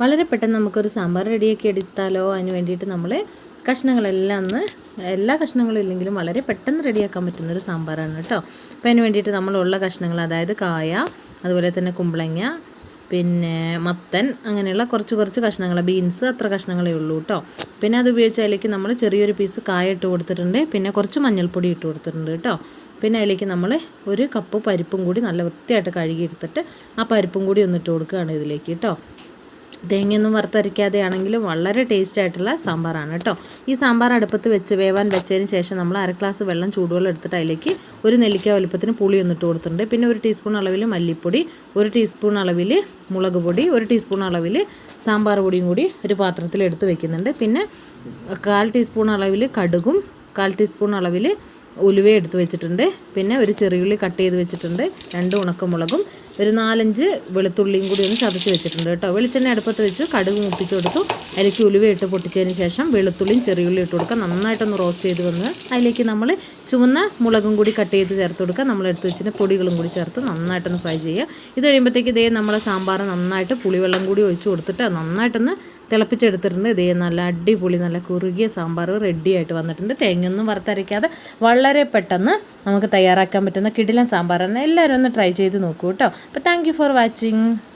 വളരെ പെട്ടെന്ന് നമുക്കൊരു സാമ്പാർ റെഡിയാക്കി എടുത്താലോ. അതിന് വേണ്ടിയിട്ട് നമ്മൾ കഷ്ണങ്ങളെല്ലാം എല്ലാ കഷ്ണങ്ങളും ഇല്ലെങ്കിലും വളരെ പെട്ടെന്ന് റെഡിയാക്കാൻ പറ്റുന്നൊരു സാമ്പാറാണ് കേട്ടോ. അപ്പോൾ അതിന് വേണ്ടിയിട്ട് നമ്മളുള്ള കഷ്ണങ്ങൾ, അതായത് കായ, അതുപോലെ തന്നെ കുമ്പളങ്ങ, പിന്നെ മത്തൻ, അങ്ങനെയുള്ള കുറച്ച് കഷ്ണങ്ങൾ, ബീൻസ്, അത്ര കഷ്ണങ്ങളേ ഉള്ളൂ കേട്ടോ. പിന്നെ അത് ഉപയോഗിച്ച് അതിലേക്ക് നമ്മൾ ചെറിയൊരു പീസ് കായ ഇട്ട് കൊടുത്തിട്ടുണ്ട്, പിന്നെ കുറച്ച് മഞ്ഞൾപ്പൊടി ഇട്ട് കൊടുത്തിട്ടുണ്ട് കേട്ടോ. പിന്നെ അതിലേക്ക് നമ്മൾ ഒരു കപ്പ് പരിപ്പും കൂടി നല്ല വൃത്തിയായിട്ട് കഴുകിയെടുത്തിട്ട് ആ പരിപ്പും കൂടി ഒന്നിട്ട് കൊടുക്കുകയാണ് ഇതിലേക്ക് കേട്ടോ. തേങ്ങയൊന്നും വറുത്തരയ്ക്കാതെ ആണെങ്കിലും വളരെ ടേസ്റ്റ് ആയിട്ടുള്ള സാമ്പാറാണ് കേട്ടോ. ഈ സാമ്പാർ അടുപ്പത്ത് വേവാൻ വെച്ചതിന് ശേഷം നമ്മൾ 1/2 ഗ്ലാസ് വെള്ളം ചൂടുവെള്ളം എടുത്തിട്ട് അതിലേക്ക് ഒരു നെല്ലിക്ക വലുപ്പത്തിന് പുളി ഒന്നിട്ട് കൊടുത്തിട്ടുണ്ട്. പിന്നെ 1 ടീസ്പൂൺ അളവിൽ മല്ലിപ്പൊടി, 1 ടീസ്പൂൺ അളവിൽ മുളക് പൊടി, 1 ടീസ്പൂൺ അളവിൽ സാമ്പാർ പൊടിയും കൂടി ഒരു പാത്രത്തിൽ എടുത്ത് വെക്കുന്നുണ്ട്. പിന്നെ 1/4 ടീസ്പൂൺ അളവിൽ കടുകും 1/4 ടീസ്പൂൺ അളവിൽ ഉലുവ എടുത്ത് വെച്ചിട്ടുണ്ട്. പിന്നെ ഒരു ചെറിയുള്ളി കട്ട് ചെയ്ത് വെച്ചിട്ടുണ്ട്, 2 ഉണക്കമുളകും, ഒരു 4-5 വെളുത്തുള്ളിയും കൂടി ഒന്ന് ചതച്ച് വെച്ചിട്ടുണ്ട് കേട്ടോ. വെളിച്ചെണ്ണ അടുപ്പത്ത് വെച്ച് കടുക് മുപ്പിച്ച് കൊടുത്തു. അതിലേക്ക് ഉലുവ ഇട്ട് പൊട്ടിച്ചതിന് ശേഷം വെളുത്തുള്ളിയും ചെറിയുള്ളി ഇട്ട് കൊടുക്കുക. നന്നായിട്ടൊന്ന് റോസ്റ്റ് ചെയ്ത് വന്ന് അതിലേക്ക് നമ്മൾ ചുവന്ന മുളകും കൂടി കട്ട് ചെയ്ത് ചേർത്ത് കൊടുക്കുക. നമ്മൾ എടുത്ത് വെച്ചിട്ട് പൊടികളും കൂടി ചേർത്ത് നന്നായിട്ടൊന്ന് ഫ്രൈ ചെയ്യുക. ഇത് കഴിയുമ്പോഴത്തേക്ക് ഇതേ നമ്മുടെ സാമ്പാർ നന്നായിട്ട് പുളിവെള്ളം കൂടി ഒഴിച്ച് കൊടുത്തിട്ട് നന്നായിട്ടൊന്ന് തിളപ്പിച്ചെടുത്തിട്ടുണ്ട്. ഇതേ നല്ല അടിപൊളി നല്ല കുറുകിയ സാമ്പാർ റെഡി ആയിട്ട് വന്നിട്ടുണ്ട്. തേങ്ങയൊന്നും വറുത്തരയ്ക്കാതെ വളരെ പെട്ടെന്ന് നമുക്ക് തയ്യാറാക്കാൻ പറ്റുന്ന കിടിലൻ സാമ്പാറാണ്. എല്ലാവരും ഒന്ന് ട്രൈ ചെയ്ത് നോക്കൂ കേട്ടോ. അപ്പോൾ താങ്ക് യു ഫോർ വാച്ചിങ്.